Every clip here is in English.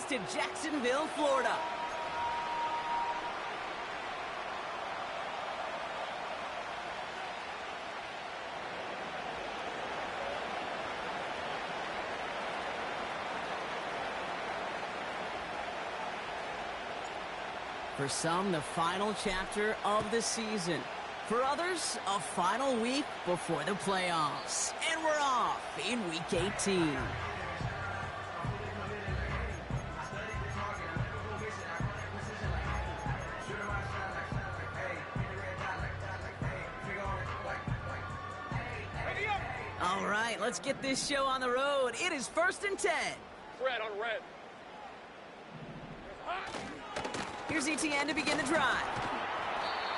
to Jacksonville, Florida. For some, the final chapter of the season. For others, a final week before the playoffs. And we're off in Week 18. All right, let's get this show on the road. It is 1st and 10. Red on red. Here's ETN to begin the drive.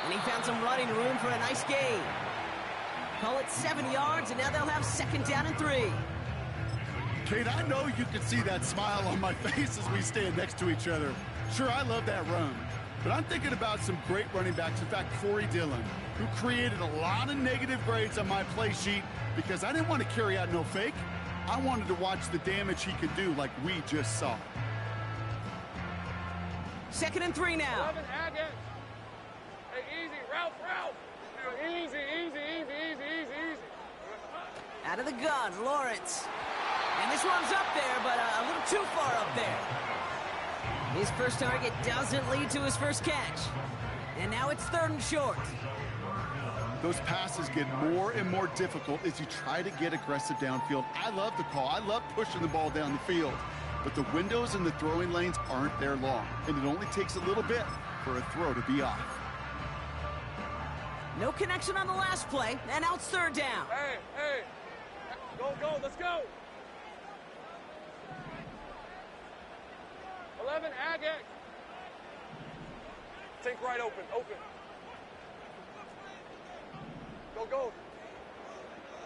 And he found some running room for a nice gain. Call it 7 yards, and now they'll have 2nd down and 3. Kate, I know you can see that smile on my face as we stand next to each other. Sure, I love that run. But I'm thinking about some great running backs. In fact, Corey Dillon, who created a lot of negative grades on my play sheet because I didn't want to carry out no fake. I wanted to watch the damage he could do like we just saw. 2nd and 3 now. 11 Agate. Hey, easy, Ralph. Easy. Out of the gun, Lawrence. And this one's up there, but a little too far up there. His first target doesn't lead to his first catch. And now it's 3rd and short. Those passes get more and more difficult as you try to get aggressive downfield. I love the call. I love pushing the ball down the field. But the windows in the throwing lanes aren't there long, and it only takes a little bit for a throw to be off. No connection on the last play, and now it's 3rd down. Hey. Go, let's go. 11 Agate. Take right open. Go.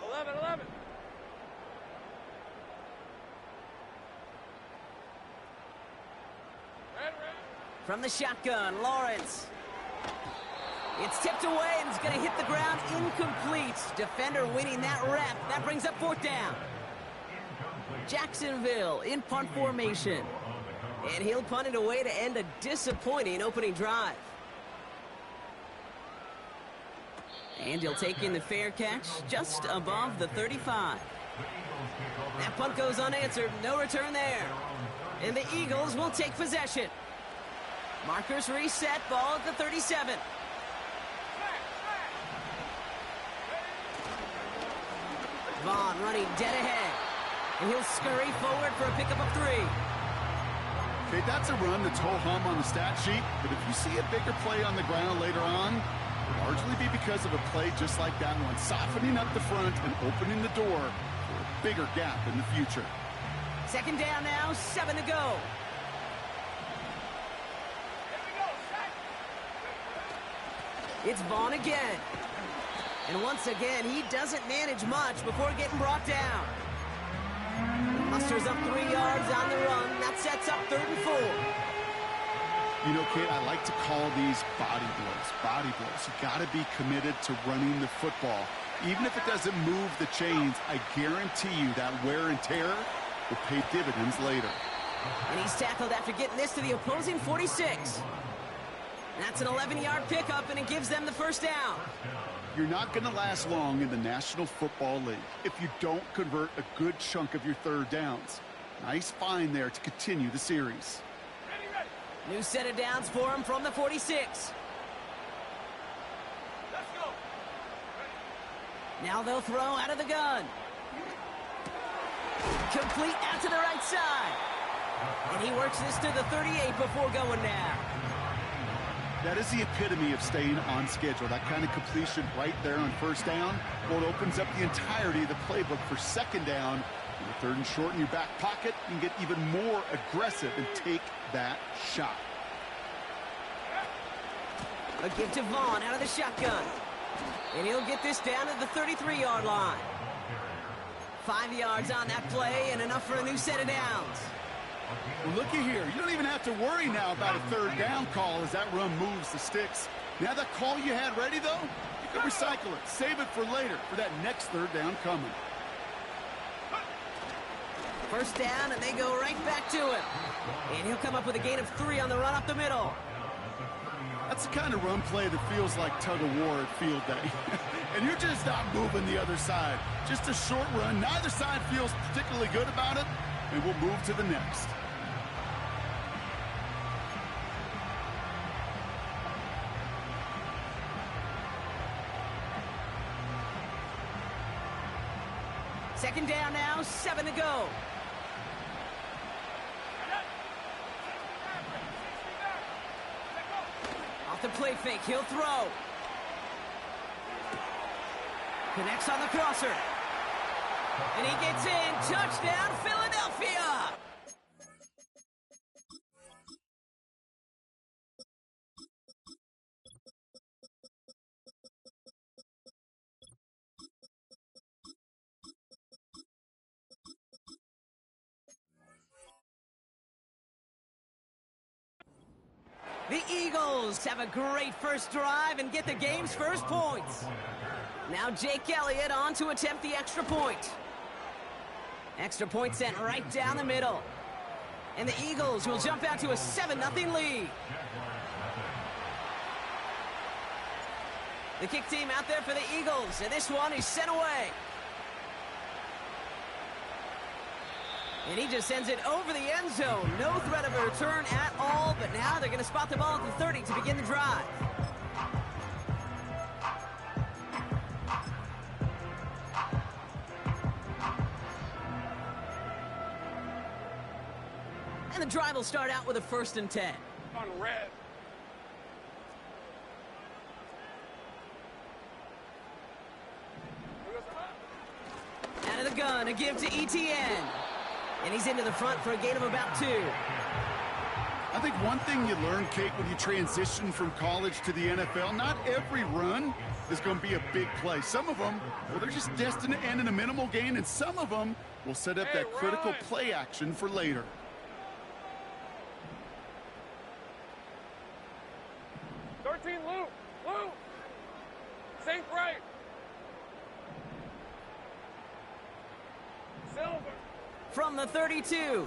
11. From the shotgun, Lawrence. It's tipped away and it's going to hit the ground incomplete. Defender winning that rep. That brings up 4th down. Jacksonville in punt formation. And he'll punt it away to end a disappointing opening drive. And he'll take in the fair catch just above the 35. That punt goes unanswered. No return there. And the Eagles will take possession. Markers reset, ball at the 37. Vaughn running dead ahead. And he'll scurry forward for a pickup of 3. Okay, that's a run that's ho-hum on the stat sheet, but if you see a bigger play on the ground later on, it'll largely be because of a play just like that one, softening up the front and opening the door for a bigger gap in the future. 2nd down now, 7 to go. It's Vaughn again. And once again, he doesn't manage much before getting brought down. Musters up 3 yards on the run. That sets up 3rd and 4. You know, Kate, I like to call these body blows. Body blows. You got to be committed to running the football. Even if it doesn't move the chains, I guarantee you that wear and tear will pay dividends later. And he's tackled after getting this to the opposing 46. That's an 11-yard pickup, and it gives them the 1st down. You're not going to last long in the National Football League if you don't convert a good chunk of your 3rd downs. Nice find there to continue the series. Ready. New set of downs for him from the 46. Let's go. Now they'll throw out of the gun. Complete out to the right side. And he works this to the 38 before going down. That is the epitome of staying on schedule. That kind of completion right there on 1st down. Well, it opens up the entirety of the playbook for 2nd down. In the 3rd and short in your back pocket, you can get even more aggressive and take that shot. A give to Vaughn out of the shotgun. And he'll get this down to the 33-yard line. 5 yards on that play and enough for a new set of downs. Well, looky here. You don't even have to worry now about a 3rd down call as that run moves the sticks. Now that call you had ready, though, you can recycle it. Save it for later for that next 3rd down coming. First down, and they go right back to him. And he'll come up with a gain of 3 on the run up the middle. That's the kind of run play that feels like tug-of-war at field day. And you're just not moving the other side. Just a short run. Neither side feels particularly good about it, and we'll move to the next. Second down now, 7 to go. Off the play fake, he'll throw. Connects on the crosser. And he gets in. Touchdown, Philadelphia! The Eagles have a great first drive and get the game's first points. Now Jake Elliott on to attempt the extra point. Extra point sent right down the middle. And the Eagles will jump out to a 7-0 lead. The kick team out there for the Eagles, and this one is sent away. And he just sends it over the end zone. No threat of a return at all, but now they're going to spot the ball at the 30 to begin the drive. And the drive will start out with a 1st and 10. On red. Out of the gun, a give to ETN. And he's into the front for a gain of about 2. I think one thing you learn, Kate, when you transition from college to the NFL, not every run is going to be a big play. Some of them, well, they're just destined to end in a minimal gain, and some of them will set up that critical play action for later. Loop. Sink right. Silver. From the 32.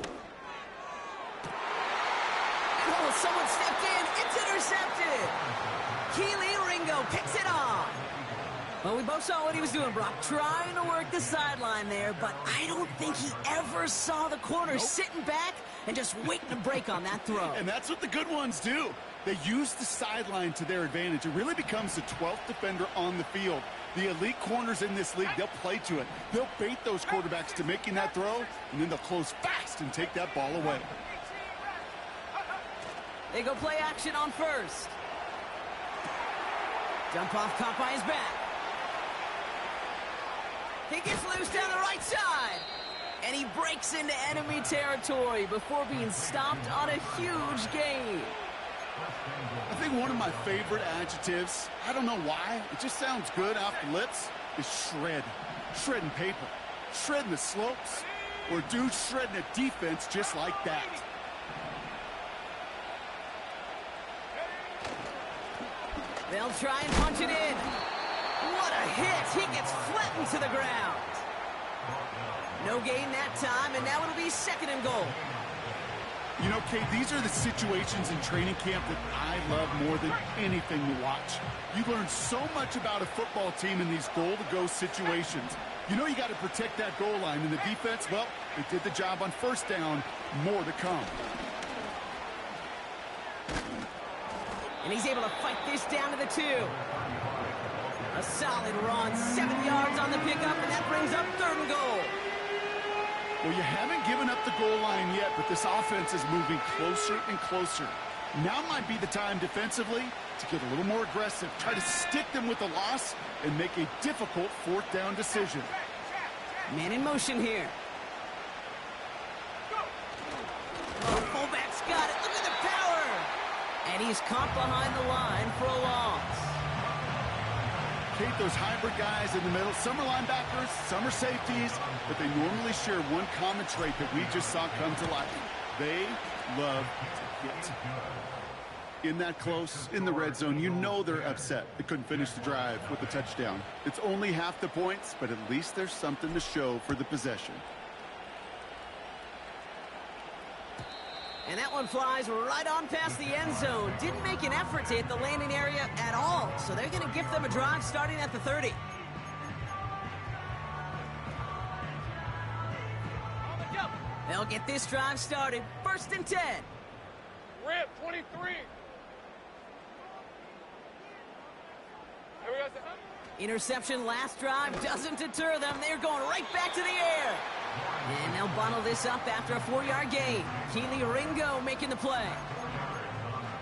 Oh, someone stepped in. It's intercepted. Keely Ringo picks it off. Well, we both saw what he was doing, Brock. Trying to work the sideline there, but I don't think he ever saw the corner sitting back and just waiting to break on that throw. And that's what the good ones do. They use the sideline to their advantage. It really becomes the 12th defender on the field. The elite corners in this league, they'll play to it. They'll bait those quarterbacks to making that throw, and then they'll close fast and take that ball away. They go play action on 1st. Jump off caught by his back. He gets loose down the right side. And he breaks into enemy territory before being stopped on a huge gain. I think one of my favorite adjectives, I don't know why, it just sounds good off the lips, is shred. Shredding paper. Shredding the slopes. Or dude shredding a defense just like that. They'll try and punch it in. What a hit. He gets flattened to the ground. No gain that time, and now it'll be 2nd and goal. You know, Kate, these are the situations in training camp that I love more than anything to watch. You learn so much about a football team in these goal-to-go situations. You know you got to protect that goal line, and the defense, well, they did the job on 1st down. More to come. And he's able to fight this down to the 2. A solid run, 7 yards on the pickup, and that brings up 3rd and goal. Well, you haven't given up the goal line yet, but this offense is moving closer and closer. Now might be the time defensively to get a little more aggressive, try to stick them with the loss, and make a difficult 4th down decision. Man in motion here. Oh, fullback's got it. Look at the power. And he's caught behind the line for a loss. Kate, those hybrid guys in the middle, some are linebackers, some are safeties, but they normally share one common trait that we just saw come to life. They love to hit. In that close, in the red zone, you know they're upset they couldn't finish the drive with the touchdown. It's only half the points, but at least there's something to show for the possession. And that one flies right on past the end zone. Didn't make an effort to hit the landing area at all. So they're going to give them a drive starting at the 30. They'll get this drive started. 1st and 10. Rip, 23. Here we go. Interception last drive doesn't deter them. They're going right back to the air. And they'll bundle this up after a 4-yard gain. Keely Ringo making the play.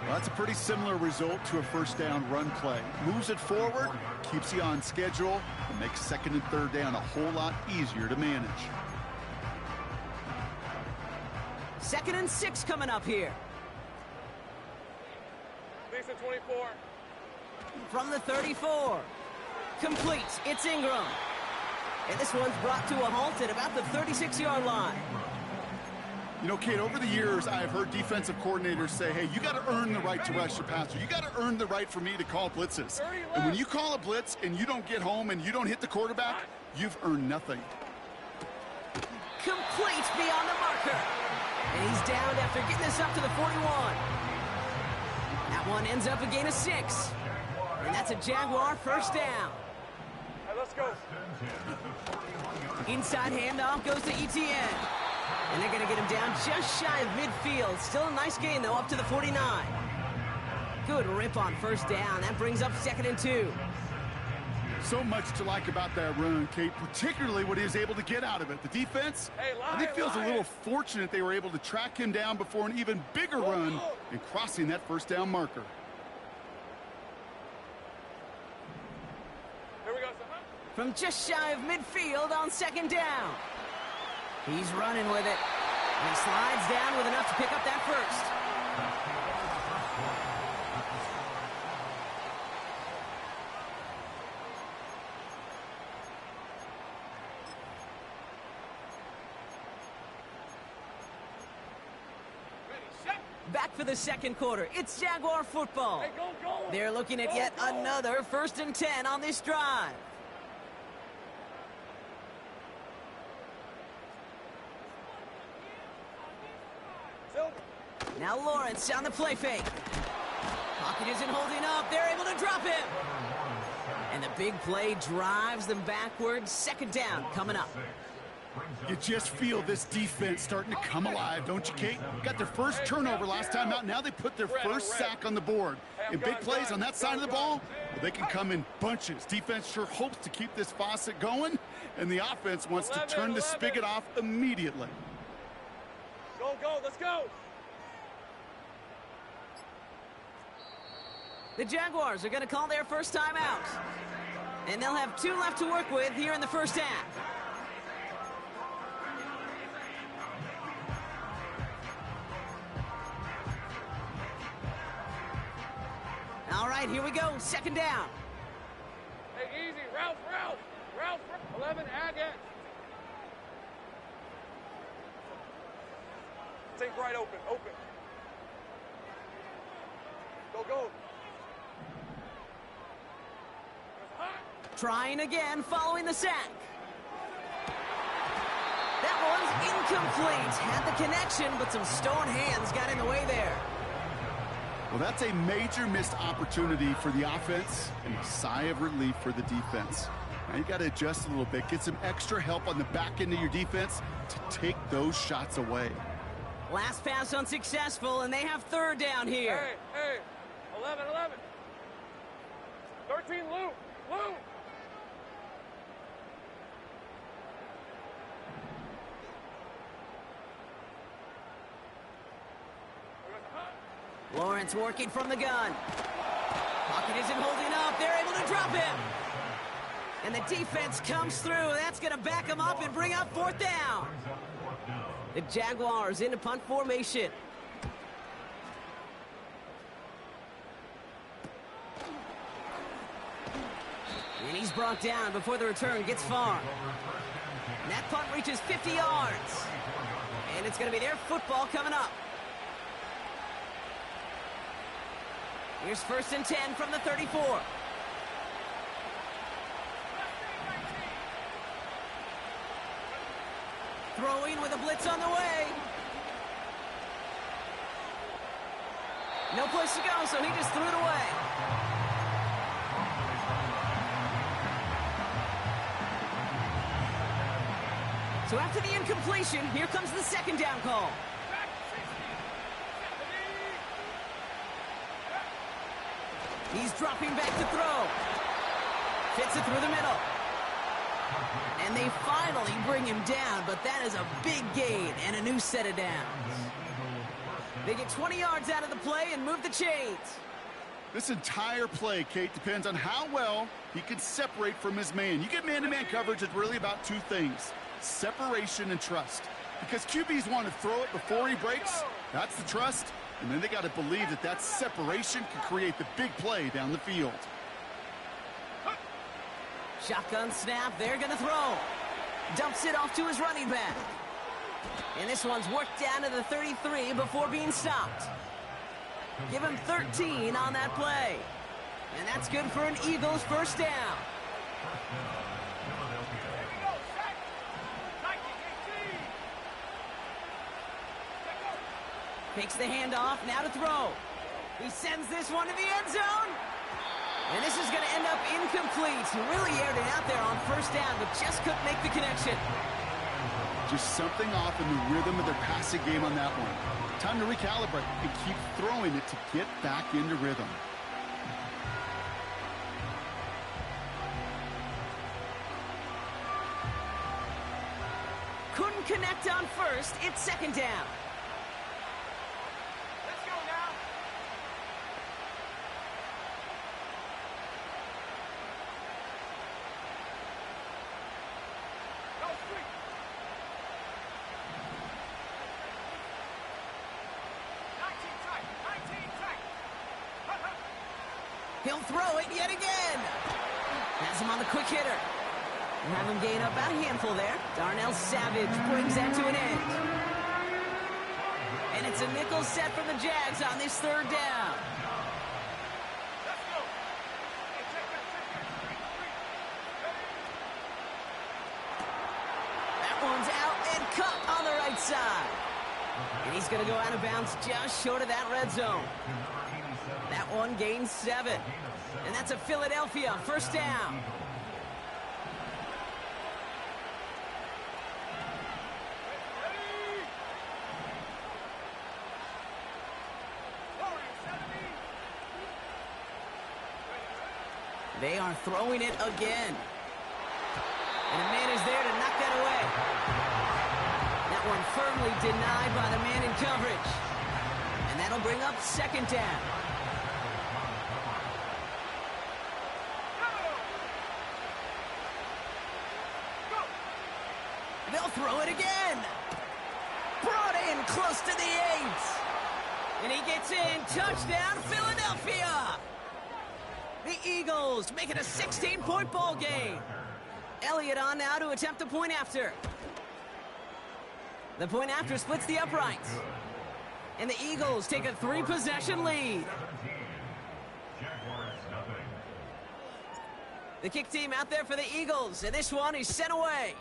Well, that's a pretty similar result to a first down run play. Moves it forward, keeps you on schedule, and makes 2nd and 3rd down a whole lot easier to manage. 2nd and 6 coming up here. Lisa 24. From the 34. Complete. It's Ingram. And this one's brought to a halt at about the 36-yard line. You know, Kate, over the years, I've heard defensive coordinators say, hey, you got to earn the right to rush the passer. You got to earn the right for me to call blitzes. And when you call a blitz and you don't get home and you don't hit the quarterback, you've earned nothing. Complete beyond the marker. And he's down after getting this up to the 41. That one ends up a gain of 6. And that's a Jaguar first down. All right, let's go. Inside handoff goes to Etienne. And they're going to get him down just shy of midfield. Still a nice gain, though, up to the 49. Good rip on first down. That brings up 2nd and 2. So much to like about that run, Kate, particularly what he was able to get out of it. The defense, I think, feels a little fortunate they were able to track him down before an even bigger run and crossing that first down marker. Here we go. From just shy of midfield on 2nd down. He's running with it. And he slides down with enough to pick up that first. Back for the 2nd quarter. It's Jaguar football. Hey, go. They're looking at yet another 1st and 10 on this drive. Now Lawrence on the play fake. Pocket isn't holding up. They're able to drop him. And the big play drives them backwards. 2nd down coming up. You just feel this defense starting to come alive, don't you, Kate? Got their first turnover last time out. Now they put their first sack on the board. And big plays on that side of the ball, well, they can come in bunches. Defense sure hopes to keep this faucet going, and the offense wants to turn the spigot off immediately. Go, let's go. The Jaguars are going to call their first time out. And they'll have 2 left to work with here in the first half. All right, here we go. 2nd down. Hey, easy. Ralph. 11, Agate. Take right, open. Go. Trying again following the sack. That one's incomplete. Had the connection, but some stone hands got in the way there. Well, that's a major missed opportunity for the offense and a sigh of relief for the defense. Now you got to adjust a little bit, get some extra help on the back end of your defense to take those shots away. Last pass unsuccessful, and they have 3rd down here. Hey, 11. 13, Lou. Lawrence working from the gun. Pocket isn't holding up. They're able to drop him. And the defense comes through. That's going to back him up and bring up 4th down. The Jaguars into punt formation. And he's brought down before the return gets far. And that punt reaches 50 yards. And it's going to be their football coming up. Here's 1st and 10 from the 34. Throwing with a blitz on the way. No place to go, so he just threw it away. So after the incompletion, here comes the second down call. He's dropping back to throw. Fits it through the middle. And they finally bring him down, but that is a big gain and a new set of downs. They get 20 yards out of the play and move the chains. This entire play, Kate, depends on how well he can separate from his man. You get man-to-man coverage, it's really about two things: separation and trust. Because QBs want to throw it before he breaks, that's the trust. And then they got to believe that that separation can create the big play down the field. Shotgun snap, they're going to throw. Dumps it off to his running back. And this one's worked down to the 33 before being stopped. Give him 13 on that play. And that's good for an Eagles first down. Takes the handoff, now to throw. He sends this one to the end zone. And this is going to end up incomplete. He really aired it out there on first down, but just couldn't make the connection. Just something off in the rhythm of their passing game on that one. Time to recalibrate and keep throwing it to get back into rhythm. Couldn't connect on first. It's second down. Let's go now. Go street. 19 tight. He'll throw it yet again. Has him on the quick hitter. And have him gain up about a handful there. Darnell Savage brings that to an end. And it's a nickel set from the Jags on this third down. Let's go. Hey, check that. That one's out and cut on the right side. And he's going to go out of bounds just short of that red zone. That one gains 7. And that's a Philadelphia first down. They are throwing it again. And a man is there to knock that away. That one firmly denied by the man in coverage. And that'll bring up second down. They'll throw it again. Brought in close to the 8. And he gets in. Touchdown, Philadelphia. The Eagles make it a 16-point ball game. Elliott on now to attempt the point after. The point after splits the uprights. And the Eagles take a 3-possession lead. The kick team out there for the Eagles, and this one is sent away.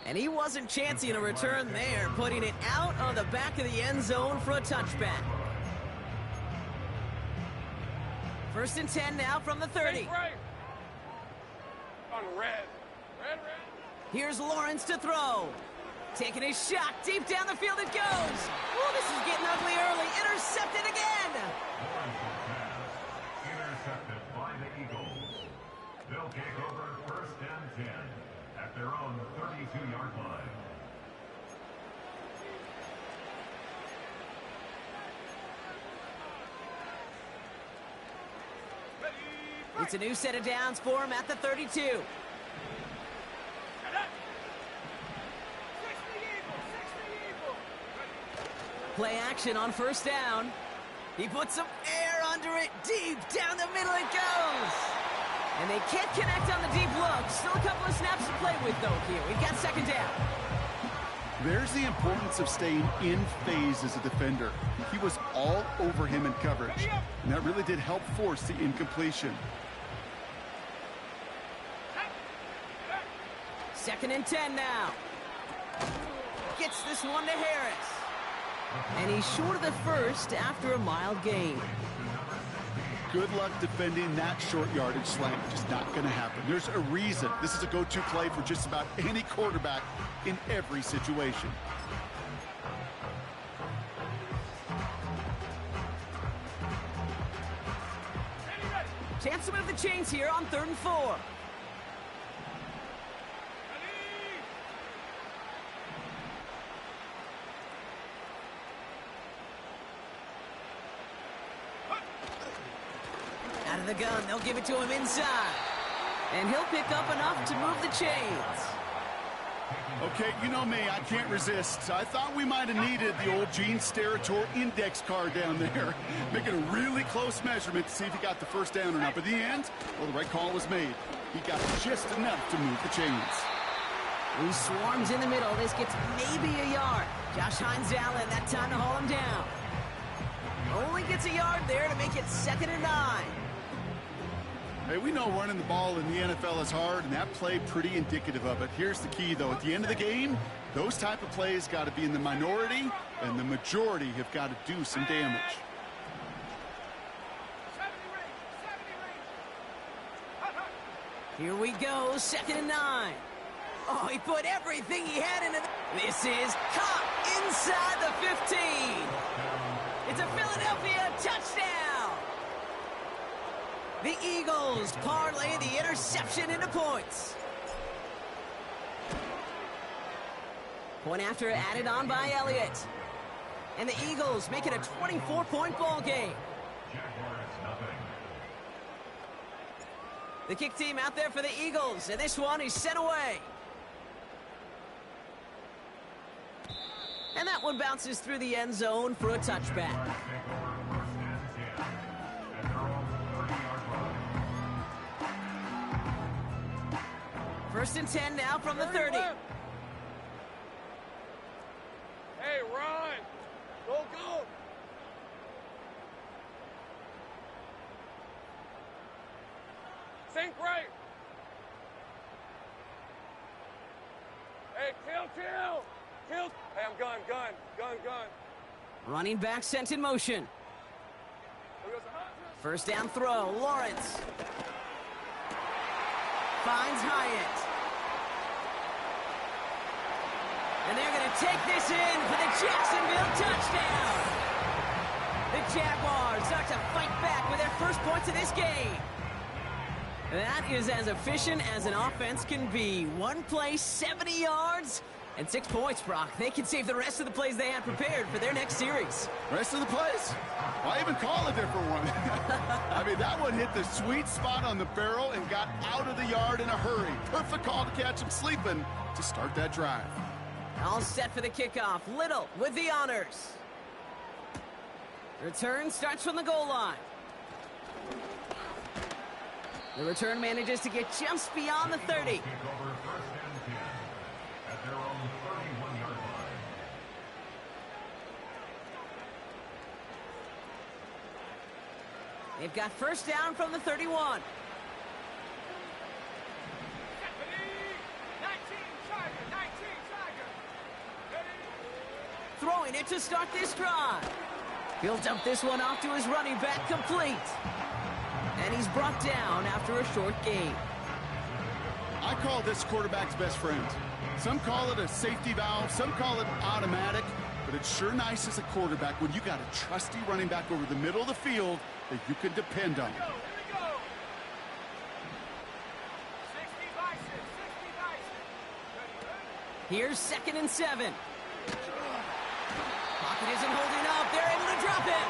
And he wasn't chancing a return there, putting it out of the back of the end zone for a touchback. First and 10 now from the 30. Right. On red. Here's Lawrence to throw. Taking his shot deep down the field it goes. Oh, this is getting ugly early. Intercepted again. Intercepted by the Eagles. They'll kick over first and 10 at their own 32-yard line. It's a new set of downs for him at the 32. Play action on first down. He puts some air under it. Deep down the middle it goes. And they can't connect on the deep look. Still a couple of snaps to play with, though, here. We've got second down. There's the importance of staying in phase as a defender. He was all over him in coverage, and that really did help force the incompletion. Second and 10 now. Gets this one to Harris. And he's short of the first after a mild gain. Good luck defending that short yardage slant. Just not going to happen. There's a reason this is a go-to play for just about any quarterback in every situation. Chance to move the chains here on 3rd and 4. Out of the gun, they'll give it to him inside. And he'll pick up enough to move the chains. Okay, you know me, I can't resist. I thought we might have needed the old Gene Steratore index card down there. Making a really close measurement to see if he got the first down or not. But in the end, well, the right call was made. He got just enough to move the chains. He swarms in the middle. This gets maybe a yard. Josh Hines-Allen, that time to haul him down. Only gets a yard there to make it 2nd and 9. Hey, we know running the ball in the NFL is hard, and that play pretty indicative of it. Here's the key, though. At the end of the game, those type of plays got to be in the minority, and the majority have got to do some damage. Here we go, 2nd and 9. Oh, he put everything he had into This is caught inside the 15. It's a Philadelphia touchdown. The Eagles parlay the interception into points. Point after added on by Elliott. And the Eagles make it a 24-point ball game. The kick team out there for the Eagles, and this one is sent away. And that one bounces through the end zone for a touchback. First and 10 now from the 30. Hey, run! Go, go! Sink right! Hey, kill! Kill! Hey, I'm gun. Running back sent in motion. First down throw, Lawrence. Finds Hyatt. And they're going to take this in for the Jacksonville touchdown. The Jaguars start to fight back with their first points of this game. That is as efficient as an offense can be. One play, 70 yards, and 6 points, Brock. They can save the rest of the plays they had prepared for their next series. Rest of the plays? Why even call a different one? I mean, that one hit the sweet spot on the barrel and got out of the yard in a hurry. Perfect call to catch him sleeping to start that drive. All set for the kickoff. Little with the honors. Return starts from the goal line. The return manages to get just beyond the 30. They've got first down from the 31. Throwing it to start this drive. He'll dump this one off to his running back, complete. And he's brought down after a short gain. I call this quarterback's best friend. Some call it a safety valve, some call it automatic, but it's sure nice as a quarterback when you got a trusty running back over the middle of the field that you can depend on. Here's 2nd and 7. Pocket isn't holding up. They're able to drop it.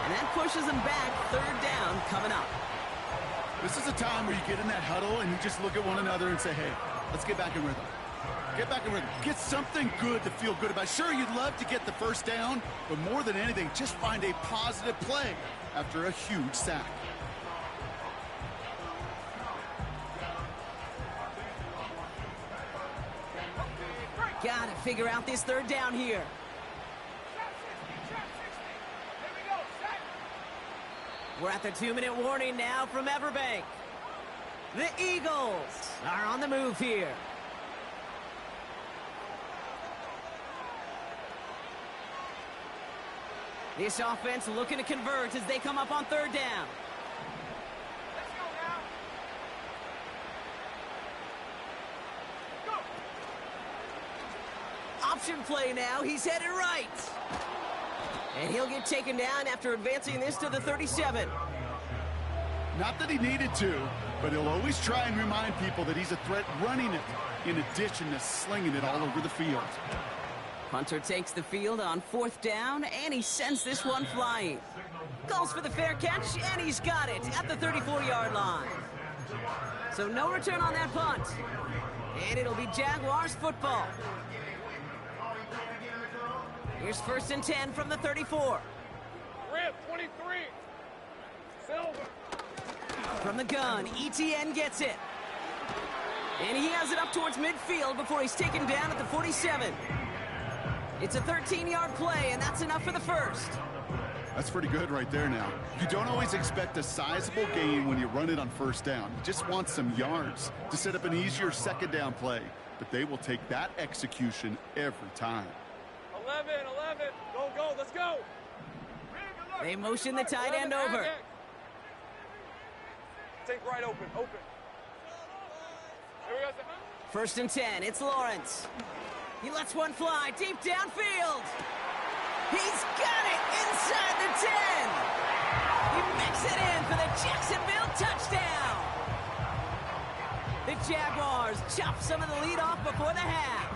And that pushes them back. 3rd down coming up. This is a time where you get in that huddle and you just look at one another and say, hey, let's get back in rhythm. Get back in rhythm. Get something good to feel good about. Sure, you'd love to get the first down, but more than anything, just find a positive play after a huge sack. Got to figure out this 3rd down here. We're at the 2-minute warning now from Everbank. The Eagles are on the move here. This offense looking to convert as they come up on third down. Let's go now. Go. Option play now. He's headed right. And he'll get taken down after advancing this to the 37. Not that he needed to, but he'll always try and remind people that he's a threat running it, in addition to slinging it all over the field. Punter takes the field on fourth down, and he sends this one flying. Calls for the fair catch, and he's got it at the 34-yard line. So no return on that punt. And it'll be Jaguars football. Here's 1st and 10 from the 34. Rip, 23. Silver. From the gun, ETN gets it. And he has it up towards midfield before he's taken down at the 47. It's a 13-yard play, and that's enough for the first. That's pretty good right there now. You don't always expect a sizable gain when you run it on first down. You just want some yards to set up an easier second down play. But they will take that execution every time. 11, go, go, let's go. They motion the tight end over. Take right, open. Here we go. 1st and 10, it's Lawrence. He lets one fly deep downfield. He's got it inside the 10. He makes it in for the Jacksonville touchdown. The Jaguars chop some of the lead off before the half.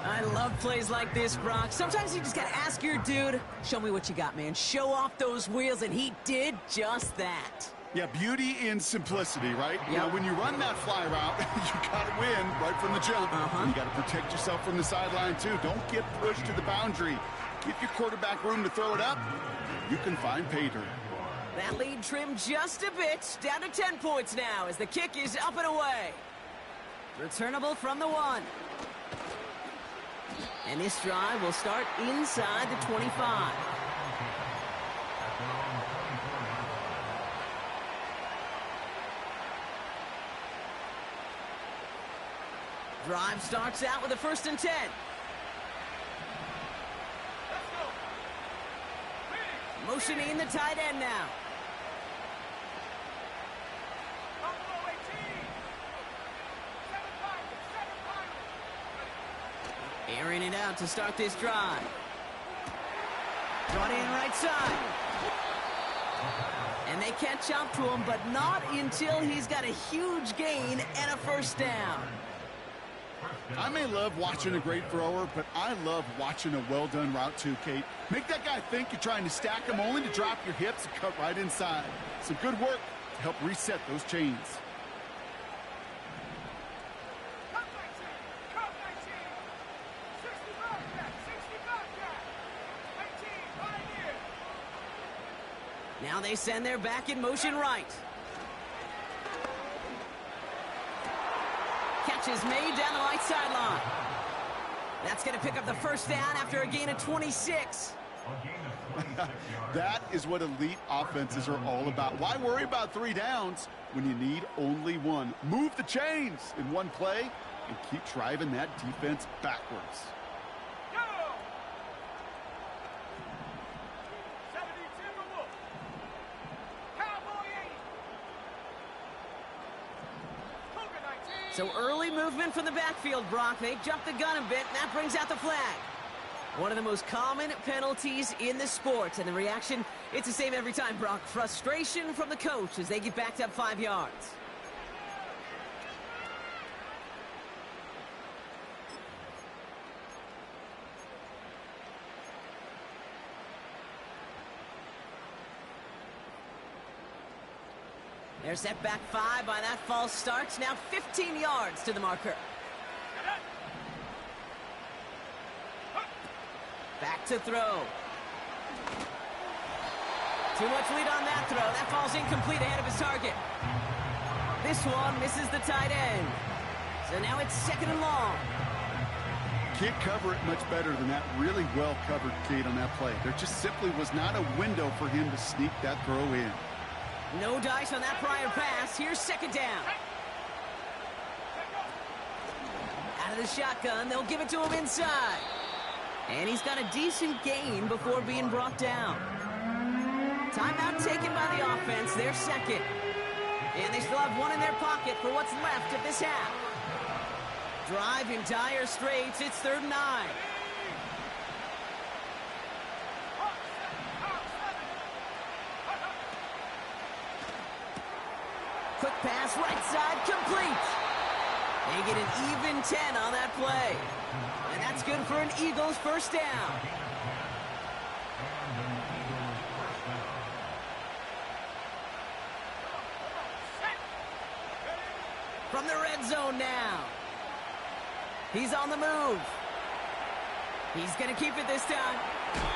I love plays like this, Brock. Sometimes you just got to ask your dude, show me what you got, man. Show off those wheels, and he did just that. Yeah, beauty in simplicity, right? Yep. You know, when you run that fly route, you got to win right from the jump. And you got to protect yourself from the sideline, too. Don't get pushed to the boundary. Give your quarterback room to throw it up. You can find pay dirt. That lead trimmed just a bit, down to 10 points now as the kick is up and away. Returnable from the 1. And this drive will start inside the 25. Drive starts out with a 1st and 10. Motioning the tight end now. Airing it out to start this drive. Brought in right side. And they catch up to him, but not until he's got a huge gain and a 1st down. I may love watching a great thrower, but I love watching a well-done route too, Kate. Make that guy think you're trying to stack him only to drop your hips and cut right inside. Some good work to help reset those chains. Now they send their back in motion right. Catch is made down the right sideline. That's going to pick up the 1st down after a gain of 26. That is what elite offenses are all about. Why worry about 3 downs when you need only 1? Move the chains in one play and keep driving that defense backwards. So early movement from the backfield, Brock. They jumped the gun a bit, and that brings out the flag. One of the most common penalties in the sport, and the reaction, it's the same every time, Brock. Frustration from the coach as they get backed up 5 yards. They're set back 5 by that false start. Now 15 yards to the marker. Back to throw. Too much lead on that throw. That falls incomplete ahead of his target. This one misses the tight end. So now it's 2nd and long. Can't cover it much better than that. Really well covered, Kate, on that play. There just simply was not a window for him to sneak that throw in. No dice on that prior pass. Here's 2nd down. Out of the shotgun, they'll give it to him inside. And he's got a decent gain before being brought down. Timeout taken by the offense, their second. And they still have one in their pocket for what's left of this half. Drive in dire straits, it's 3rd and 9. Quick pass, right side, complete. They get an even 10 on that play. And that's good for an Eagles first down. From the red zone now. He's on the move. He's going to keep it this time.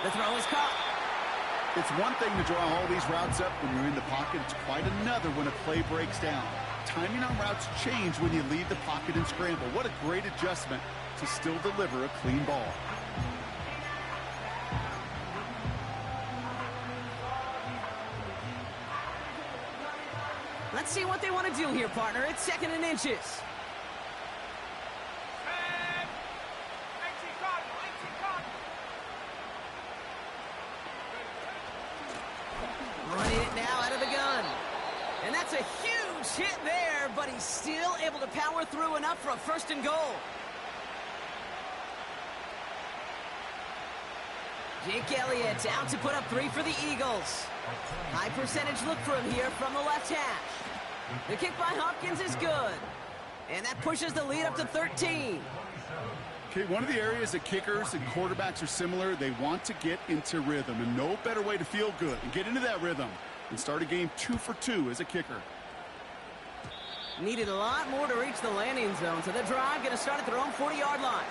The throw is caught. It's one thing to draw all these routes up when you're in the pocket. It's quite another when a play breaks down. Timing on routes change when you leave the pocket and scramble. What a great adjustment to still deliver a clean ball. Let's see what they want to do here, partner. It's 2nd and inches. Running it now out of the gun. And that's a huge hit there, but he's still able to power through enough for a 1st and goal. Jake Elliott out to put up 3 for the Eagles. High percentage look for him here from the left hash. The kick by Hopkins is good. And that pushes the lead up to 13. Okay, one of the areas that kickers and quarterbacks are similar, they want to get into rhythm. And no better way to feel good and get into that rhythm and start a game 2 for 2 as a kicker. Needed a lot more to reach the landing zone, so the drive going to start at their own 40-yard line.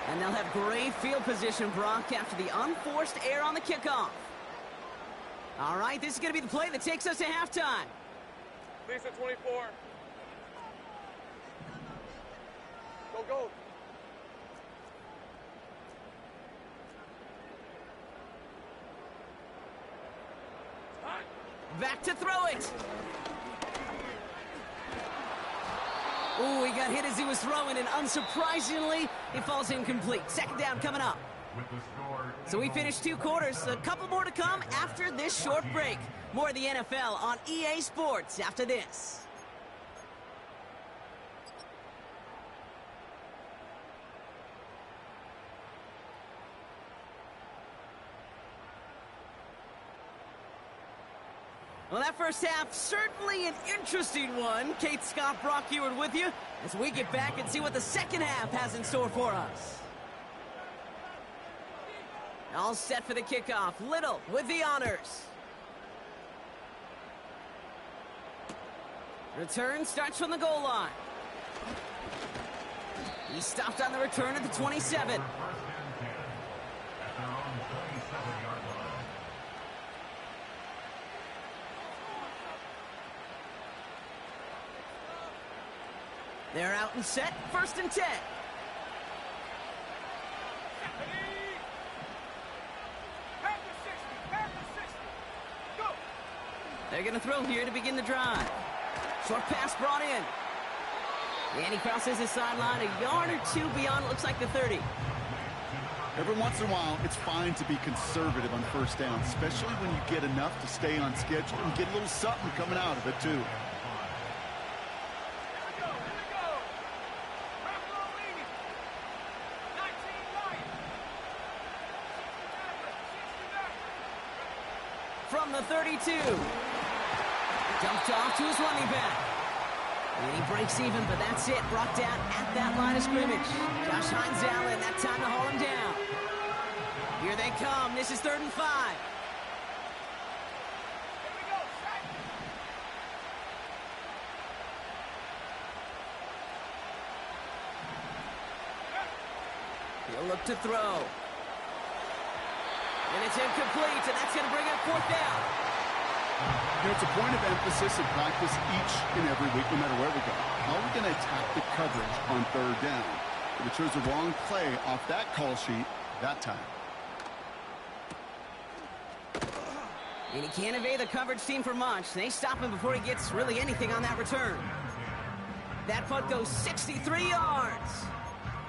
And they'll have great field position, Brock, after the unforced error on the kickoff. All right, this is going to be the play that takes us to halftime. Lisa 24. Go, go. Back to throw it. Ooh, he got hit as he was throwing, and unsurprisingly, it falls incomplete. 2nd down coming up. So we finished 2 quarters. A couple more to come after this short break. More of the NFL on EA Sports after this. Well, that first half, certainly an interesting one. Kate Scott, Brock Ewart with you as we get back and see what the second half has in store for us. All set for the kickoff. Little with the honors. Return starts from the goal line. He stopped on the return at the 27. They're out and set. 1st and 10. They're going to throw here to begin the drive. Short pass brought in. And he crosses his sideline a yard or 2 beyond, looks like the 30. Every once in a while, it's fine to be conservative on 1st down, especially when you get enough to stay on schedule and get a little something coming out of it, too. From the 32. Dumped off to his running back. And he breaks even, but that's it. Brought down at that line of scrimmage. Josh Hines Allen, that time to haul him down. Here they come. This is 3rd and 5. He'll look to throw. And it's incomplete, and that's going to bring up 4th down. You know, it's a point of emphasis in practice each and every week, no matter where we go. How are we going to attack the coverage on 3rd down? If it shows the wrong play off that call sheet that time. And he can't evade the coverage team for much. They stop him before he gets really anything on that return. That punt goes 63 yards.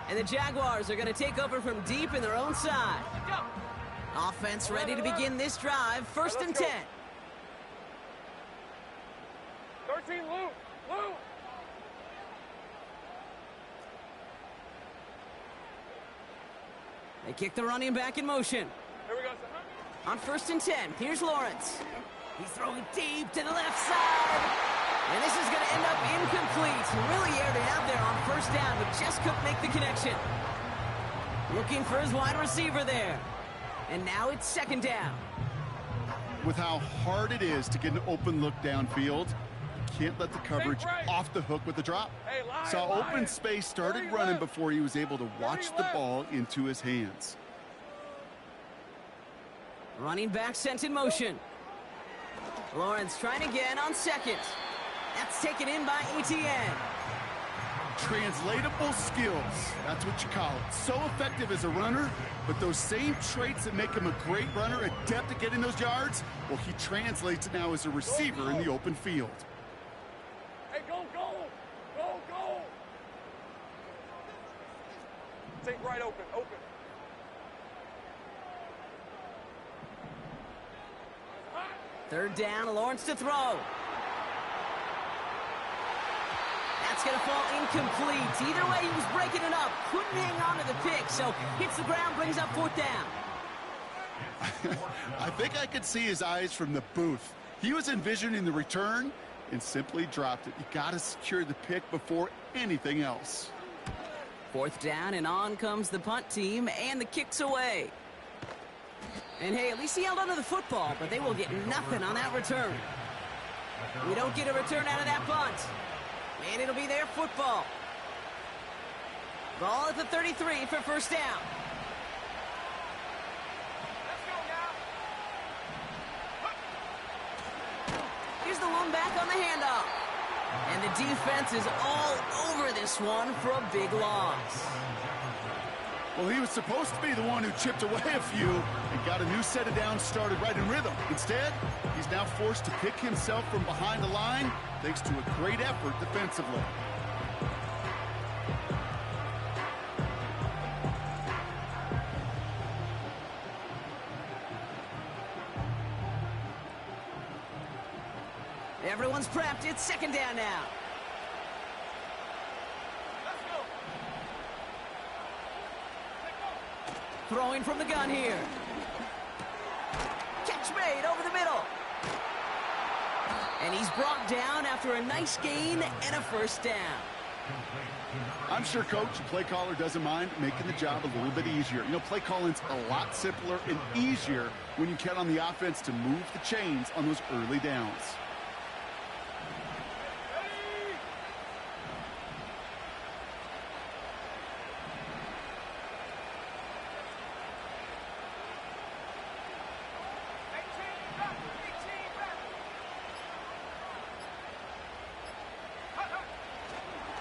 And the Jaguars are going to take over from deep in their own side. Offense ready to begin this drive. First and 10. 13, Luke. Luke. They kick the running back in motion. Here we go, son. On first and 10, here's Lawrence. He's throwing deep to the left side. And this is going to end up incomplete. Really aired it out there on first down, but just couldn't make the connection. Looking for his wide receiver there. And now it's second down. With how hard it is to get an open look downfield, can't let the coverage off the hook with the drop. Saw open space, started running before he was able to watch the ball into his hands. Running back sent in motion. Lawrence trying again on second. That's taken in by Etienne. Translatable skills, that's what you call it. So effective as a runner, but those same traits that make him a great runner, adept at getting those yards, well, he translates it now as a receiver in the open field. Hey, go, go. Go, go. Take right open, open. Third down, Lawrence to throw. That's going to fall incomplete. Either way, he was breaking it up. Couldn't hang on to the pick, so hits the ground, brings up fourth down. I think I could see his eyes from the booth. He was envisioning the return and simply dropped it. You got to secure the pick before anything else. Fourth down, and on comes the punt team, and the kick's away. And hey, at least he held onto the football, but they will get nothing on that return. We don't get a return out of that punt. And it'll be their football. Ball at the 33 for first down. Let's go now. Here's the one back on the handoff. And the defense is all over this one for a big loss. Well, he was supposed to be the one who chipped away a few and got a new set of downs started right in rhythm. Instead, he's now forced to pick himself from behind the line thanks to a great effort defensively. Everyone's prepped. It's second down now. Throwing from the gun here. Catch made over the middle. And he's brought down after a nice gain and a first down. I'm sure coach and play caller doesn't mind making the job a little bit easier. You know, play calling's a lot simpler and easier when you count on the offense to move the chains on those early downs.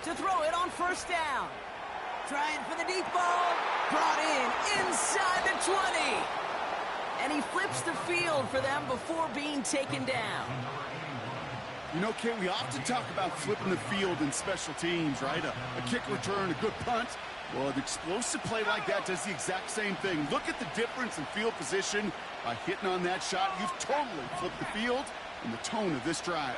To throw it on first down. Trying for the deep ball. Brought in inside the 20. And he flips the field for them before being taken down. You know, Kate, we often talk about flipping the field in special teams, right? A kick return, a good punt. Well, an explosive play like that does the exact same thing. Look at the difference in field position by hitting on that shot. You've totally flipped the field and the tone of this drive.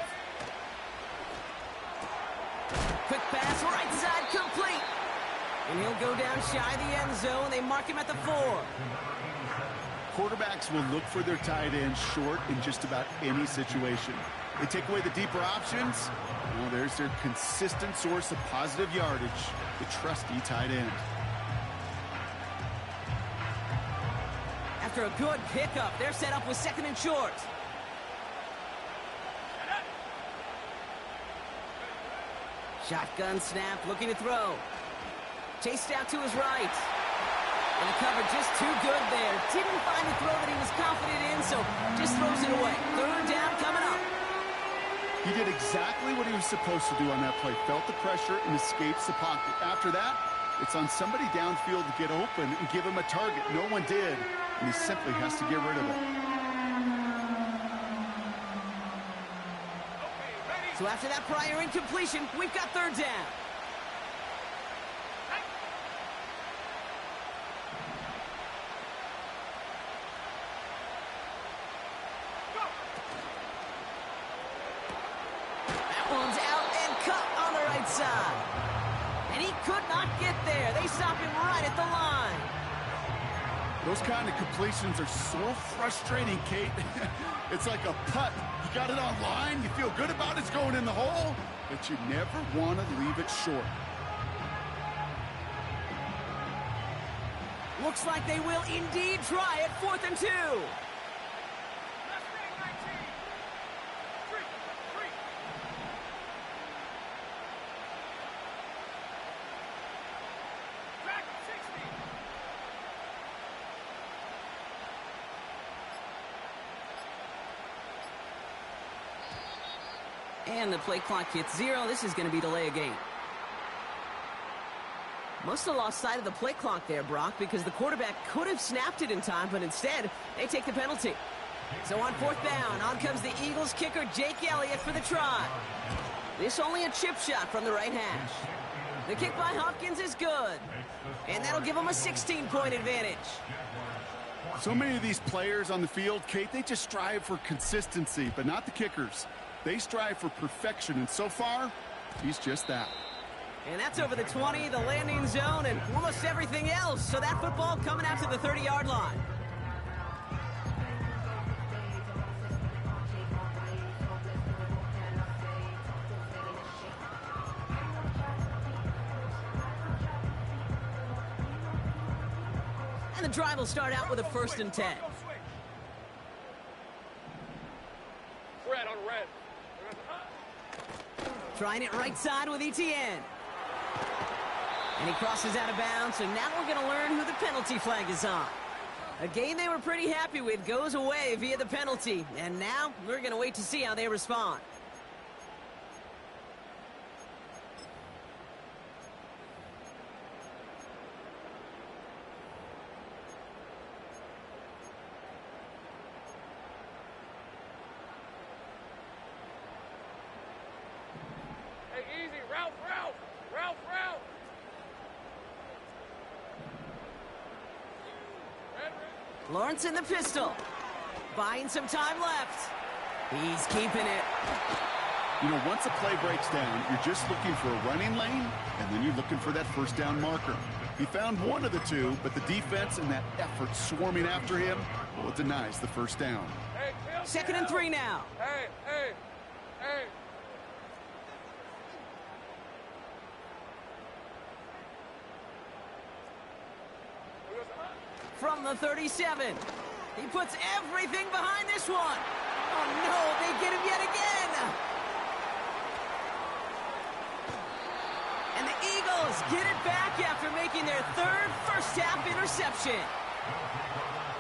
Quick pass, right side, complete. And he'll go down shy of the end zone. They mark him at the 4. Quarterbacks will look for their tight end short in just about any situation. They take away the deeper options. Well, there's their consistent source of positive yardage, the trusty tight end. After a good pickup, they're set up with second and short. Shotgun snap, looking to throw. Chased out to his right. And the cover just too good there. Didn't find the throw that he was confident in, so just throws it away. Third down coming up. He did exactly what he was supposed to do on that play. Felt the pressure and escapes the pocket. After that, it's on somebody downfield to get open and give him a target. No one did, and he simply has to get rid of it. So after that prior incompletion, we've got third down. side. And he could not get there. They stop him right at the line. Those kind of completions are so frustrating, Kate. It's like a putt. You got it on line, you feel good about it's going in the hole, but you never want to leave it short. Looks like they will indeed try it. 4th and 2. And the play clock hits 0. This is going to be delay a game. Must have lost sight of the play clock there, Brock, because the quarterback could have snapped it in time, but instead, they take the penalty. So on 4th down, on comes the Eagles kicker, Jake Elliott, for the try. This only a chip shot from the right hash. The kick by Hopkins is good. And that'll give them a 16-point advantage. So many of these players on the field, Kate, they just strive for consistency, but not the kickers. They strive for perfection, and so far, he's just that. And that's over the 20, the landing zone, and almost everything else. So that football coming out to the 30-yard line. And the drive will start out with a 1st and 10. Red on red. Trying it right side with Etienne. And he crosses out of bounds, so now we're going to learn who the penalty flag is on. A game they were pretty happy with goes away via the penalty, and now we're going to wait to see how they respond. Hey, easy. Ralph. Lawrence in the pistol. Buying some time left. He's keeping it. You know, once a play breaks down, you're just looking for a running lane, and then you're looking for that 1st down marker. He found one of the two, but the defense and that effort swarming after him, well, it denies the 1st down. Hey, 2nd and 3 now. Hey. From the 37. He puts everything behind this one. Oh, no, they get him yet again. And the Eagles get it back after making their 3rd first-half interception.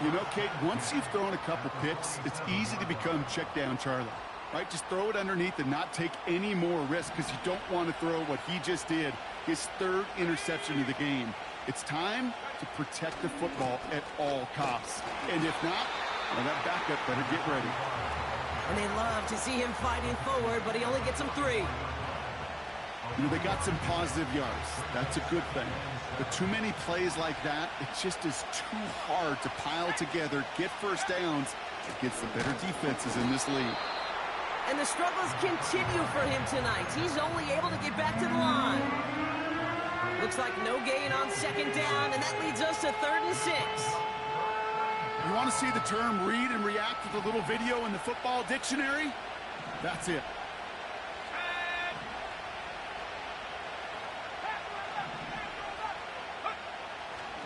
You know, Kate, once you've thrown a couple picks, it's easy to become check down Charlie. Right? Just throw it underneath and not take any more risk because you don't want to throw what he just did, his 3rd interception of the game. It's time to protect the football at all costs. And if not, well, that backup better get ready. And they love to see him fighting forward, but he only gets them 3. You know, they got some positive yards. That's a good thing. But too many plays like that, it just is too hard to pile together, get 1st downs against the better defenses in this league. And the struggles continue for him tonight. He's only able to get back to the line. Looks like no gain on 2nd down, and that leads us to 3rd and 6. You want to see the term read and react with a little video in the football dictionary? That's it.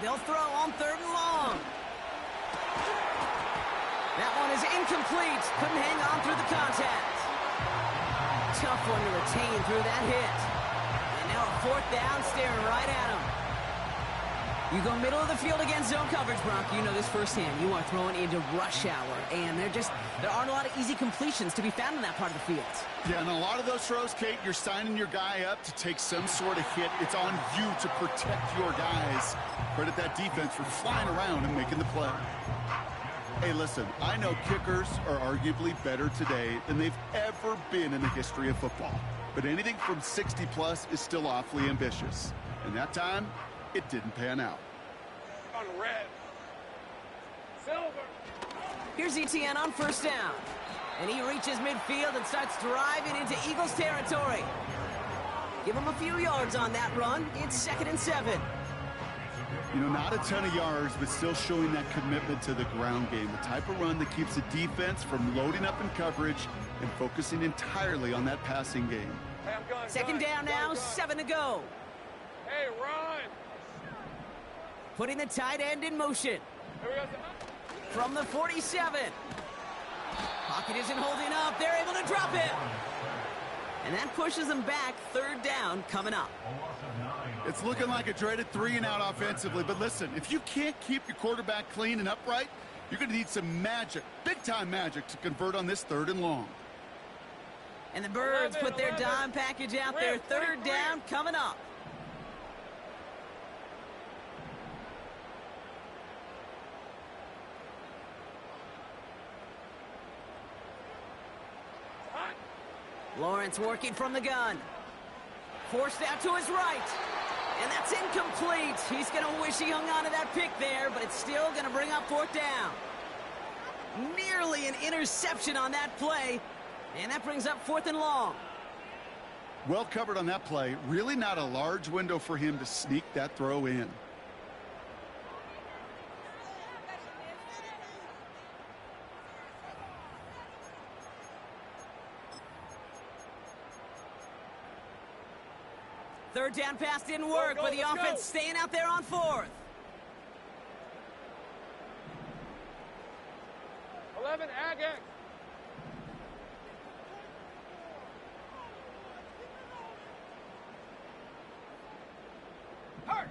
They'll throw on 3rd and long. That one is incomplete. Couldn't hang on through the contact. Tough one to retain through that hit. And now a 4th down, staring right at him. You go middle of the field against zone coverage, Brock. You know this firsthand. You are throwing into rush hour, and there aren't a lot of easy completions to be found in that part of the field. Yeah, and a lot of those throws, Kate, you're signing your guy up to take some sort of hit. It's on you to protect your guys. Credit that defense for flying around and making the play. Hey, listen, I know kickers are arguably better today than they've ever been in the history of football. But anything from 60-plus is still awfully ambitious. And that time, it didn't pan out. On red. Silver. Here's Etienne on 1st down. And he reaches midfield and starts driving into Eagles territory. Give him a few yards on that run. It's 2nd and 7. You know, not a ton of yards, but still showing that commitment to the ground game. The type of run that keeps the defense from loading up in coverage and focusing entirely on that passing game. Hey, I'm going. 2nd down now, 7 to go. Hey, run. Putting the tight end in motion. Here we go. From the 47. Pocket isn't holding up. They're able to drop it. And that pushes them back. 3rd down coming up. It's looking like a dreaded 3-and-out offensively, but listen, if you can't keep your quarterback clean and upright, you're going to need some magic, big-time magic, to convert on this 3rd and long. And the Birds put their dime package out there. 3rd down coming up. Lawrence working from the gun. Forced out to his right. And that's incomplete. He's going to wish he hung on to that pick there, but it's still going to bring up 4th down. Nearly an interception on that play. And that brings up 4th and long. Well covered on that play. Really not a large window for him to sneak that throw in. Third down pass didn't work, but the offense staying out there on 4th. 11, Agate. Hurt.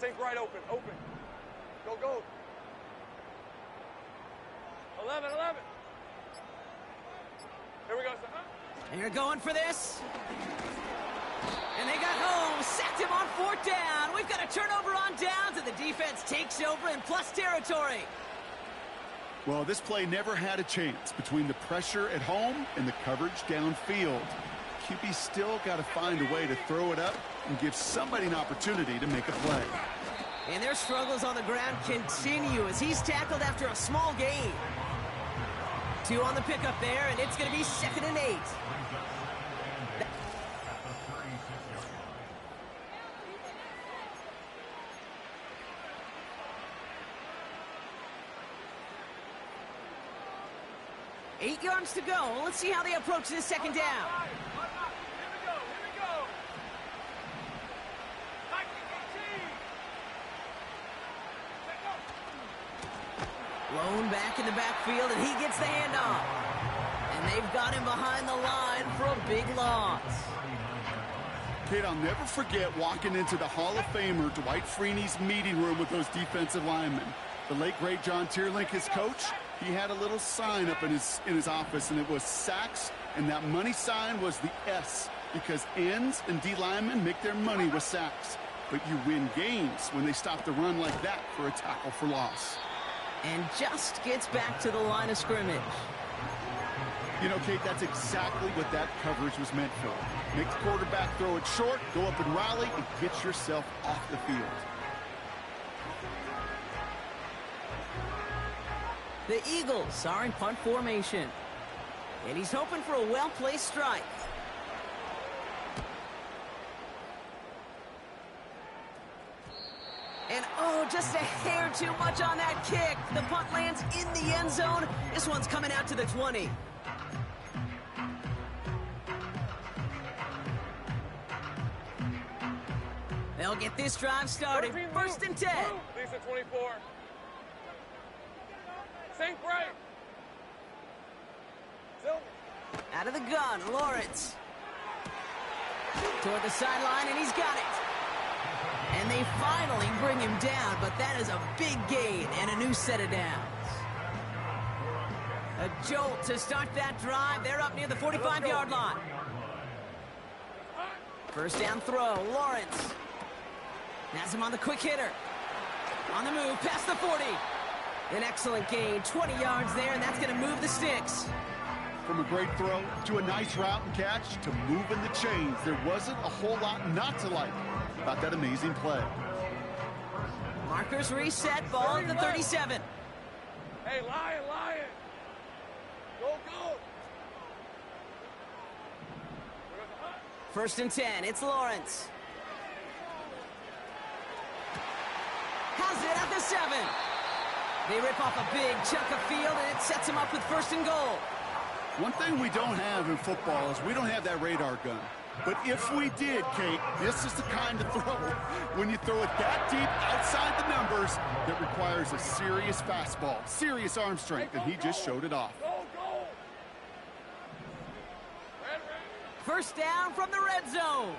Take right open. Go. 11. Here we go, sir. And you're going for this. And they got home, sacked him on 4th down. We've got a turnover on downs, and the defense takes over in plus territory. Well, this play never had a chance between the pressure at home and the coverage downfield. QB still got to find a way to throw it up and give somebody an opportunity to make a play. And their struggles on the ground continue as he's tackled after a small gain. 2 on the pickup there, and it's going to be 2nd and 8. Eight yards to go. Let's see how they approach this 2nd down. Here we go. Lone back in the backfield, and he gets the handoff. And they've got him behind the line for a big loss. Kate, I'll never forget walking into the Hall of Famer Dwight Freeney's meeting room with those defensive linemen. The late, great John Tierlink, his coach, he had a little sign up in his office, and it was sacks, and that money sign was the S, because ends and D linemen make their money with sacks. But you win games when they stop the run like that for a tackle for loss. And just gets back to the line of scrimmage. You know, Kate, that's exactly what that coverage was meant for. Make the quarterback throw it short, go up and rally, and get yourself off the field. The Eagles are in punt formation. And he's hoping for a well-placed strike. And, oh, just a hair too much on that kick. The punt lands in the end zone. This one's coming out to the 20. They'll get this drive started. 1st and 10. Lisa 24. Sink right. Silver. Out of the gun, Lawrence. Toward the sideline, and he's got it. And they finally bring him down, but that is a big gain and a new set of downs. A jolt to start that drive. They're up near the 45-yard line. 1st down throw, Lawrence. Has him on the quick hitter. On the move, past the 40. An excellent gain, 20 yards there, and that's going to move the sticks. From a great throw to a nice route and catch to moving the chains, there wasn't a whole lot not to like about that amazing play. Markers reset, ball at the 37. Hey, Lion. Go. First and 10, it's Lawrence. Has it at the 7. They rip off a big chunk of field, and it sets them up with first and goal. One thing we don't have in football is we don't have that radar gun. But if we did, Kate, this is the kind of throw, when you throw it that deep outside the numbers, that requires a serious fastball, serious arm strength, and he just showed it off. Go, go! First down from the red zone.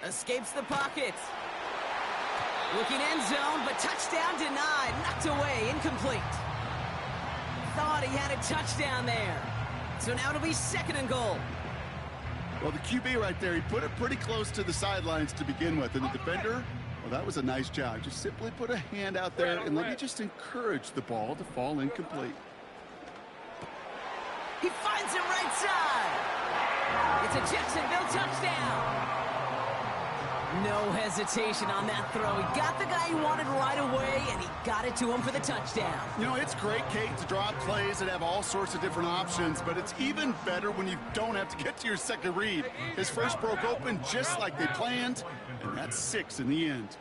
Escapes the pocket. Looking end zone, but touchdown denied. Knocked away, incomplete. Thought he had a touchdown there. So now it'll be second and goal. Well, the QB right there, he put it pretty close to the sidelines to begin with. And the defender, well, that was a nice job. Just simply put a hand out there and let me just encourage the ball to fall incomplete. He finds him right side. It's a Jacksonville touchdown. No hesitation on that throw. He got the guy he wanted right away, and he got it to him for the touchdown. You know, it's great, Kate, to draw plays and have all sorts of different options, but it's even better when you don't have to get to your second read. His first broke open just like they planned, and that's 6 in the end.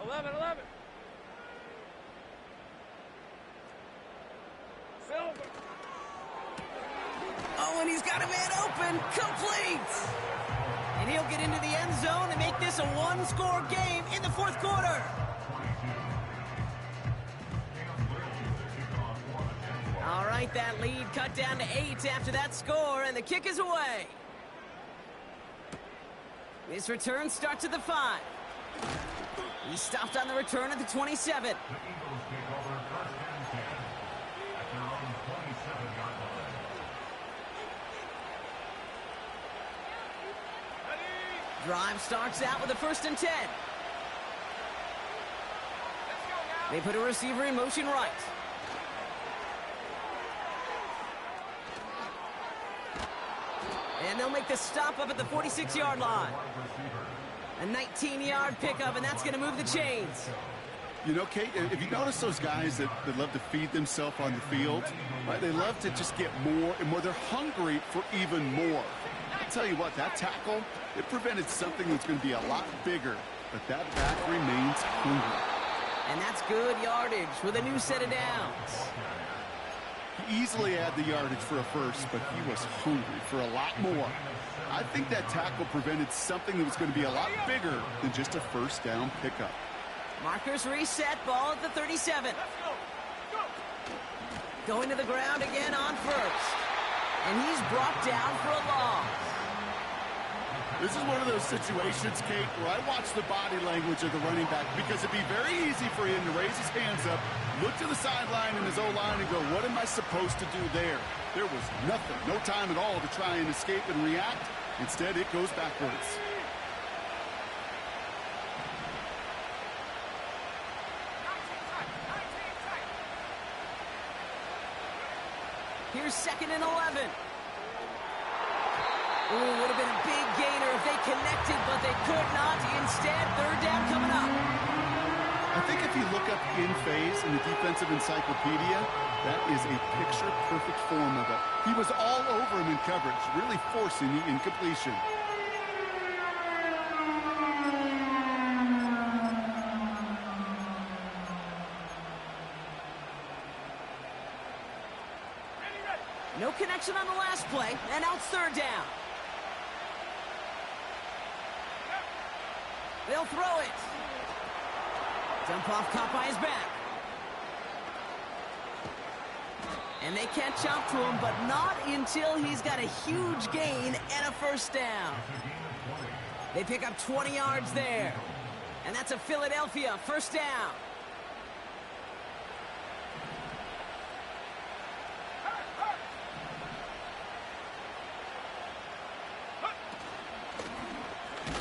11. Silver. Oh, and he's got a man open. Complete. And he'll get into the end zone and make this a one-score game in the fourth quarter. All right, that lead cut down to 8 after that score, and the kick is away. His return starts at the 5. He stopped on the return at the 27. Drive starts out with a first and 10. They put a receiver in motion right. And they'll make the stop up at the 46-yard line. A 19-yard pickup, and that's going to move the chains. You know, Kate, if you notice those guys that love to feed themselves on the field, right? They love to just get more and more. They're hungry for even more. I'll tell you what, that tackle, it prevented something that's going to be a lot bigger, but that back remains hungry. And that's good yardage with a new set of downs. He easily had the yardage for a first, but he was hungry for a lot more. I think that tackle prevented something that was going to be a lot bigger than just a first down pickup. Markers reset, ball at the 37. Going to the ground again on first. And he's brought down for a loss. This is one of those situations, Kate, where I watch the body language of the running back because it'd be very easy for him to raise his hands up, look to the sideline in his O-line and go, what am I supposed to do there? There was nothing, no time at all to try and escape and react. Instead, it goes backwards. Here's second and 11. Ooh, would have been a big gainer if they connected, but they could not. Instead, third down coming up. I think if you look up in phase in the defensive encyclopedia, that is a picture-perfect form of it. He was all over him in coverage, really forcing the incompletion. No connection on the last play, and now it's third down. They'll throw it. Dump off caught by his back. And they catch up to him, but not until he's got a huge gain and a first down. They pick up 20 yards there. And that's a Philadelphia first down.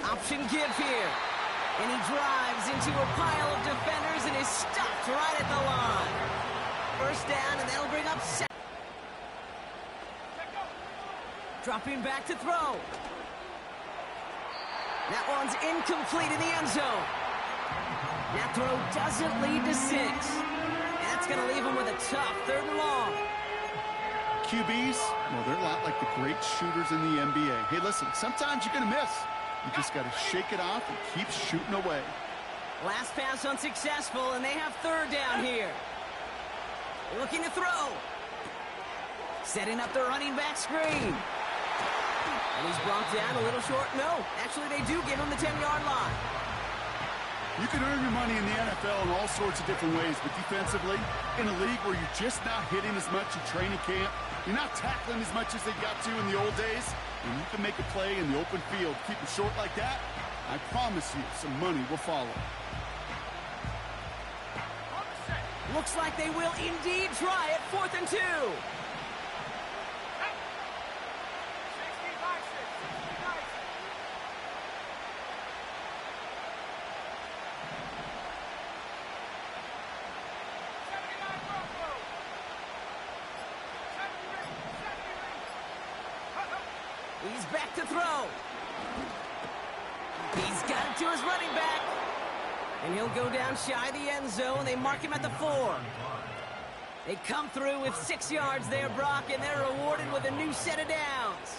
Option give here. And he drives into a pile of defenders and is stopped right at the line. First down, and that'll bring up second. Dropping back to throw. That one's incomplete in the end zone. That throw doesn't lead to 6. And that's going to leave him with a tough third and long. QBs, well, they're a lot like the great shooters in the NBA. Hey, listen, sometimes you're going to miss. You just got to shake it off and keep shooting away. Last pass unsuccessful, and they have third down here. Looking to throw. Setting up the running back screen. And he's brought down a little short. No, actually they do give him the 10-yard line. You can earn your money in the NFL in all sorts of different ways, but defensively, in a league where you're just not hitting as much in training camp, you're not tackling as much as they got to in the old days, and you can make a play in the open field, keep it short like that, I promise you some money will follow. Looks like they will indeed try it. 4th and 2. He's back to throw. He's got it to his running back. And he'll go down shy of the end zone. They mark him at the 4. They come through with 6 yards there, Brock, and they're rewarded with a new set of downs.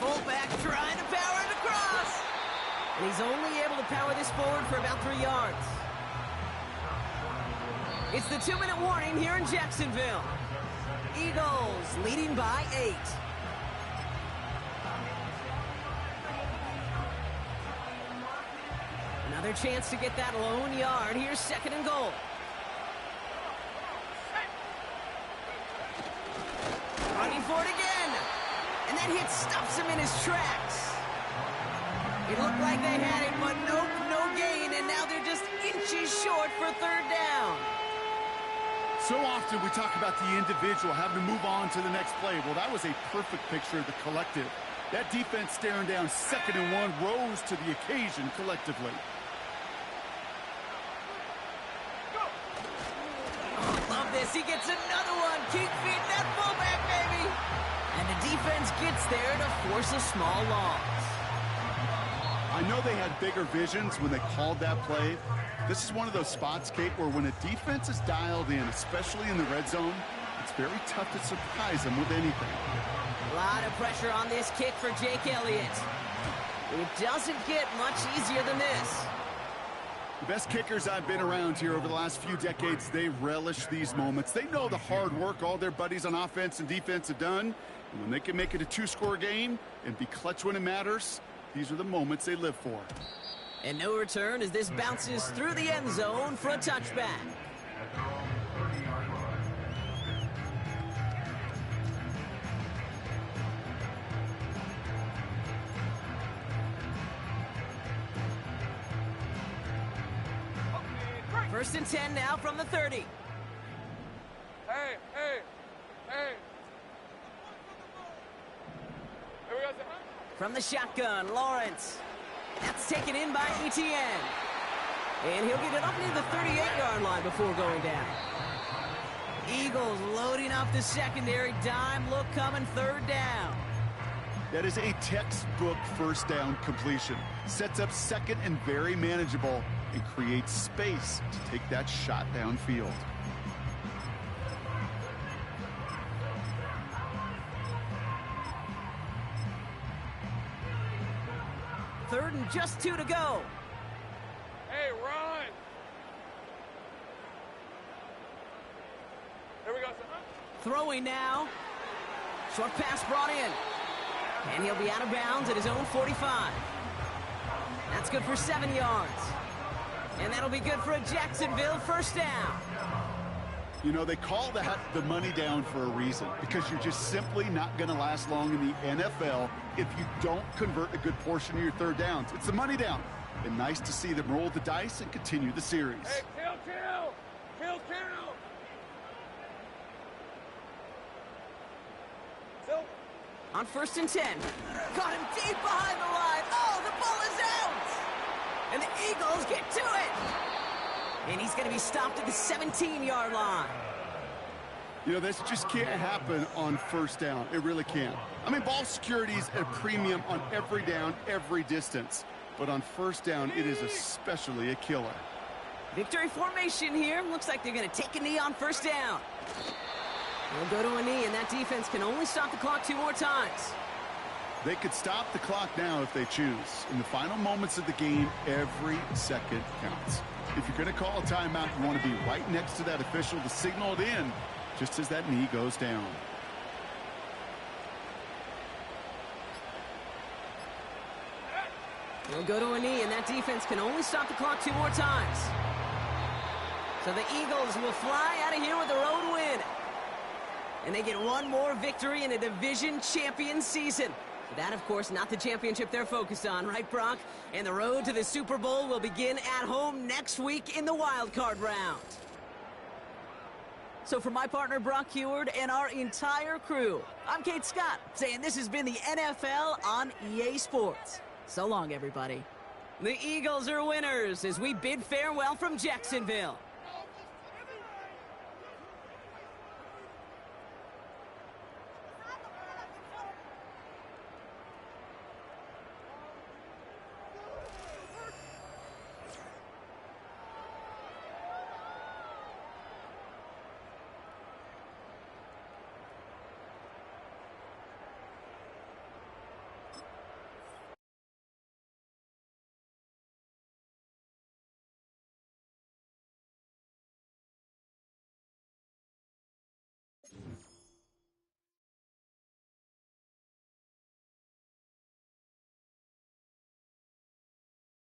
Fullback trying to power it across. And he's only able to power this forward for about 3 yards. It's the 2-minute warning here in Jacksonville. Eagles leading by 8. Another chance to get that lone yard. Here's 2nd and goal. Running for it again. And that hit stops him in his tracks. It looked like they had it, but nope, no gain. And now they're just inches short for 3rd down. So often we talk about the individual having to move on to the next play. Well, that was a perfect picture of the collective. That defense staring down 2nd and 1 rose to the occasion collectively. Oh, love this. He gets another one. Keep feeding that fullback, baby. And the defense gets there to force a small loss. I know they had bigger visions when they called that play. This is one of those spots, Kate, where when a defense is dialed in, especially in the red zone, it's very tough to surprise them with anything. A lot of pressure on this kick for Jake Elliott. It doesn't get much easier than this. The best kickers I've been around here over the last few decades, they relish these moments. They know the hard work all their buddies on offense and defense have done. And when they can make it a 2-score game and be clutch when it matters, these are the moments they live for. And no return as this bounces through the end zone for a touchback. First and 10 now from the 30. Hey. Here we go. From the shotgun, Lawrence. That's taken in by Etienne. And he'll get it up near the 38-yard line before going down. Eagles loading up the secondary. Dime look coming, 3rd down. That is a textbook 1st down completion. Sets up 2nd and very manageable and creates space to take that shot downfield. Third and just 2 to go. Hey, run. Here we go, son. Throwing now. Short pass brought in. And he'll be out of bounds at his own 45. That's good for 7 yards. And that'll be good for a Jacksonville 1st down. You know, they call that the money down for a reason, because you're just simply not going to last long in the NFL if you don't convert a good portion of your 3rd downs. It's the money down. And nice to see them roll the dice and continue the series. Hey, kill. Still. On 1st and 10. Got him deep behind the line. Oh, the ball is out. And the Eagles get to it. And he's going to be stopped at the 17-yard line. You know, this just can't happen on 1st down. It really can't. I mean, ball security is a premium on every down, every distance. But on 1st down, it is especially a killer. Victory formation here. Looks like they're going to take a knee on first down. They'll go to a knee, and that defense can only stop the clock 2 more times. They could stop the clock now if they choose. In the final moments of the game, every second counts. If you're going to call a timeout, you want to be right next to that official to signal it in just as that knee goes down. They'll go to a knee, and that defense can only stop the clock 2 more times. So the Eagles will fly out of here with a road win. And they get one more victory in a division champion season. That, of course, not the championship they're focused on, right, Brock? And the road to the Super Bowl will begin at home next week in the wild card round. So for my partner, Brock Heward, and our entire crew, I'm Kate Scott, saying this has been the NFL on EA Sports. So long, everybody. The Eagles are winners as we bid farewell from Jacksonville.